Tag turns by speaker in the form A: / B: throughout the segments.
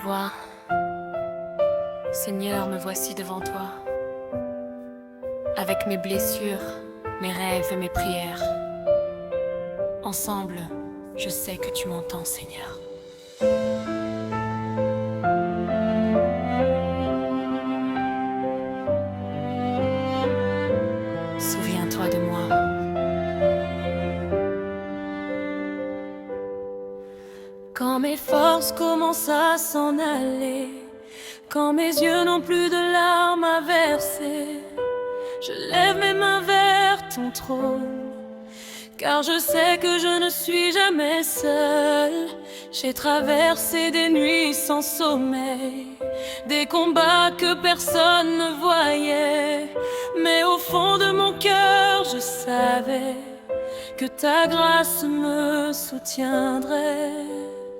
A: Vois, Seigneur, me voici devant toi, avec mes blessures, mes rêves et mes prières. Ensemble, je sais que tu m'entends, Seigneur. Souviens-toi de moi. Quand mes forces commencent à s'en aller, quand mes yeux n'ont plus de larmes à verser, je lève mes mains vers ton trône, car je sais que je ne suis jamais seule. J'ai traversé des nuits sans sommeil, des combats que personne ne voyait, mais au fond de mon cœur je savais que ta grâce me soutiendrait.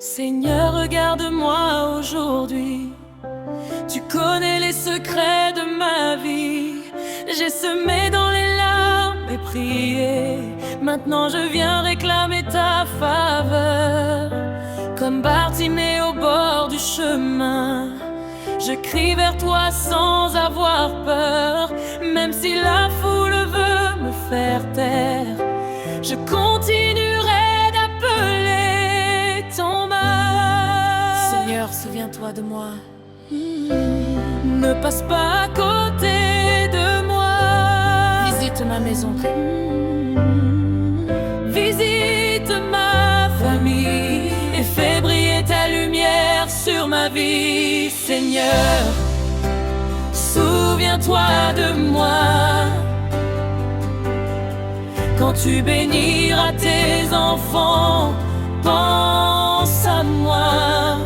A: Seigneur, regarde-moi aujourd'hui, tu connais les secrets de ma vie. J'ai semé dans les larmes et prié, maintenant je viens réclamer ta faveur. Comme Bartimée au bord du chemin, je crie vers toi sans avoir peur. Même si la foule veut me faire taire, je continuerai d'appeler ton nom. Seigneur, souviens-toi de moi. Ne passe pas à côté de moi. Visite ma maison. Visite ma famille et fais briller ta lumière sur ma vie. Seigneur, souviens-toi de moi. Quand tu béniras tes enfants, pense à moi.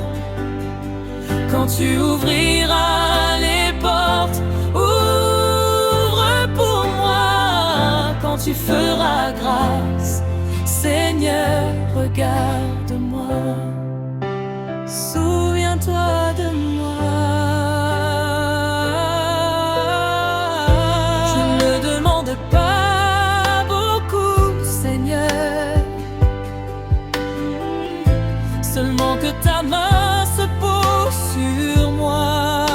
A: Quand tu ouvriras les portes, ouvre pour moi. Quand tu feras grâce, Seigneur, regarde-moi. Souviens-toi de moi. Je ne demande pas beaucoup, Seigneur, seulement que ta main se pose sur moi.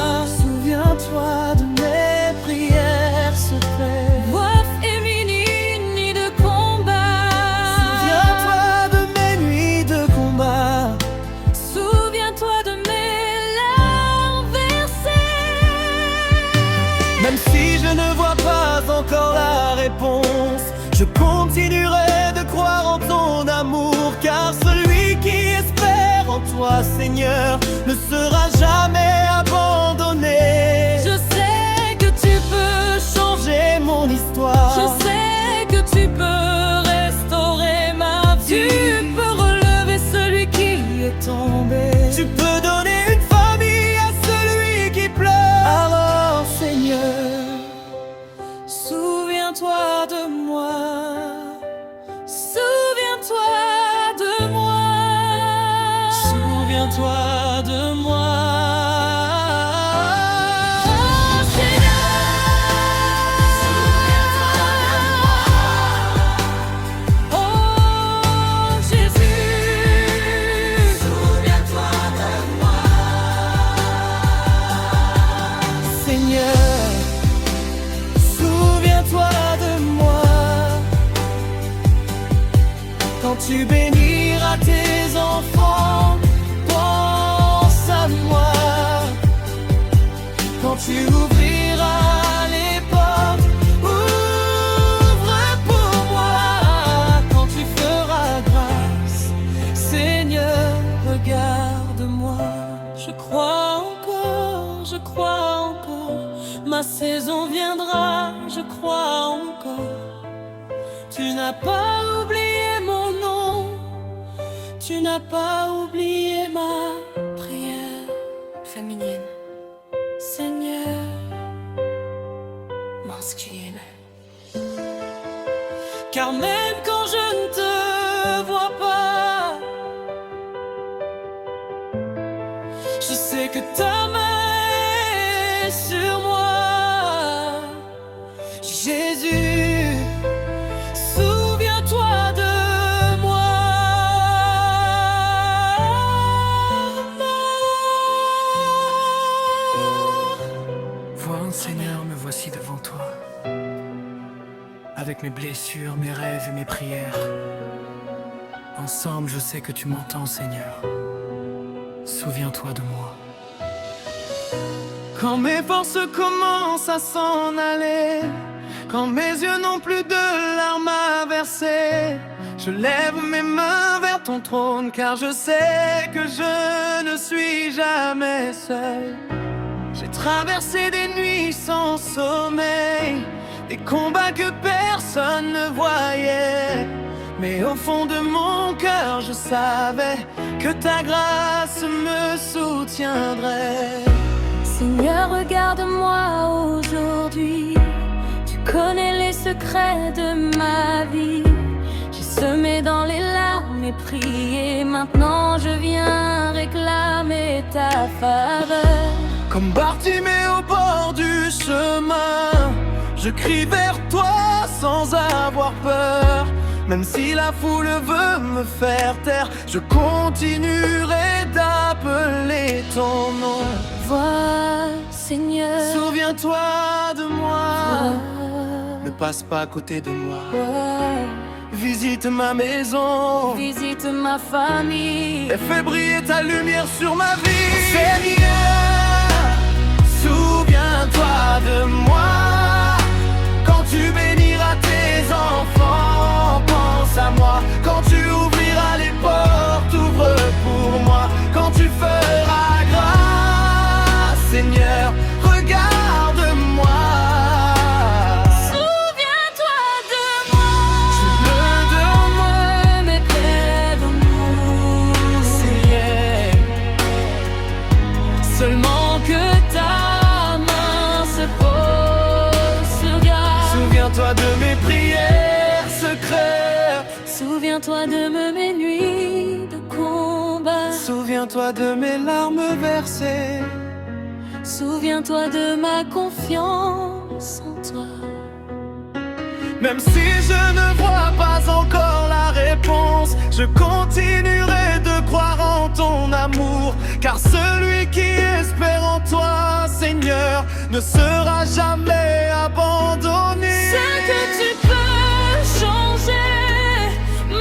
A: Souviens-toi de mes prières secrètes, voix féminines de combat.
B: Souviens-toi de mes nuits de combat.
A: Souviens-toi de mes larmes versées.
B: Même si je ne vois pas encore la réponse, je continuerai de croire en ton amour, car celui qui espère en toi, Seigneur, ne sera jamais abandonné.
A: Je sais que tu peux changer
B: Mon histoire,
A: Je sais que tu peux restaurer ma vie. Tu peux relever celui qui est tombé.
B: tu peux donner une famille à celui qui pleure. Alors, Seigneur,
A: Souviens-toi de moi. Souviens-toi de moi.
B: souviens-toi de moi.
A: Oh, Seigneur, oh, Jésus, souviens-toi de moi.
B: Seigneur, souviens-toi de moi. Quand tu béniras tes enfants, pense à moi. Quand tu ouvriras les portes, ouvre pour moi. Quand tu feras grâce, Seigneur, regarde-moi.
A: Je crois encore, je crois encore. Ma saison viendra, je crois encore. Tu n'as pas oublié mon nom, tu n'as pas oublié ma prière féminine. Seigneur, masculine. Car même quand je ne te vois pas, je sais que ta main est sur moi.
B: Jésus,
A: Souviens-toi de moi.
B: avec mes blessures, mes rêves et mes prières. Ensemble, je sais que tu m'entends, Seigneur. Souviens-toi de moi. Quand mes forces commencent à s'en aller, quand mes yeux n'ont plus de larmes à verser, je lève mes mains vers ton trône, car je sais que je ne suis jamais seul. J'ai traversé des nuits sans sommeil, des combats que personne ne voyait, mais au fond de mon cœur je savais que ta grâce me soutiendrait.
A: Seigneur, regarde-moi aujourd'hui. Tu connais les secrets de ma vie. J'ai semé dans les larmes et prié. Maintenant je viens réclamer ta faveur.
B: Comme Bartimée au bord du chemin, je crie vers toi sans avoir peur. Même si la foule veut me faire taire, je continuerai d'appeler ton nom.
A: Vois, Seigneur,
B: Souviens-toi de moi.
A: vois,
B: Ne passe pas à côté de moi.
A: vois.
B: Visite ma maison,
A: Visite ma famille.
B: et fais briller ta lumière sur ma vie. Seigneur, souviens-toi de moi. Quand tu béniras tes enfants, pense à moi. Quand tu ouvriras les portes, ouvre pour moi. Quand tu feras grâce, Seigneur, regarde-moi.
A: Souviens-toi de moi.
B: De moi,
A: Mais près de nous,
B: Seigneur,
A: seulement que ta main se pose sur grâce.
B: souviens-toi de mes prières secrètes.
A: Souviens-toi de mes nuits de combat.
B: Souviens-toi de mes larmes versées.
A: Souviens-toi de ma confiance en toi.
B: Même si je ne vois pas encore la réponse, je continuerai de croire en ton amour. Car celui qui espère en toi, Seigneur, ne sera jamais abandonné.
A: C'est que tu peux changer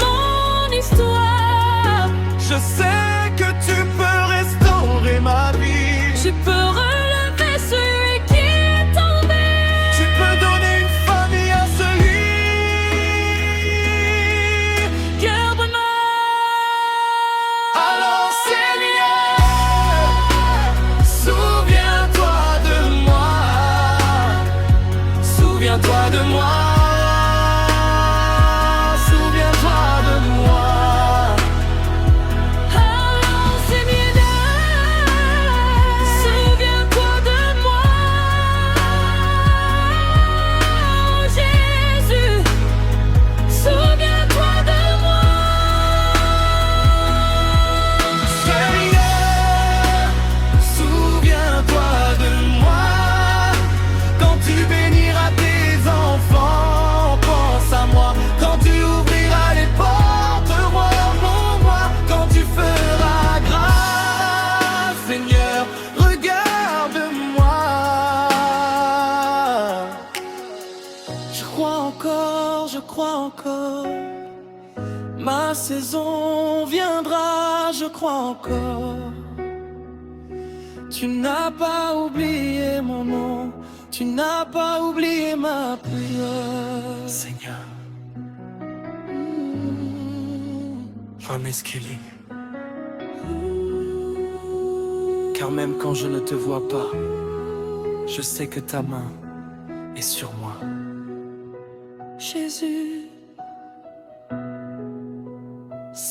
A: mon histoire.
B: Je sais que tu peux restaurer ma vie.
A: Tu peux relever celui qui est tombé.
B: Tu peux donner une famille à celui.
A: Garde-moi.
B: Alors Seigneur, souviens-toi de moi. Souviens-toi de moi. Souviens-toi de moi.
A: Alors Seigneur, souviens-toi de moi. Oh Jésus, souviens-toi de moi.
B: Seigneur, souviens-toi de moi. Quand tu béniras tes enfants, pense à moi. Quand tu ouvriras les portes, roi pour moi. Quand tu feras grâce, Seigneur, regarde-moi. Je crois encore, je crois encore. Ma saison viendra, je crois encore. Tu n'as pas oublié mon nom, tu n'as pas oublié ma prière. Seigneur, Rameskeli. Car même quand je ne te vois pas, je sais que ta main est sur moi.
A: Jésus,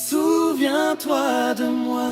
B: Souviens-toi de moi.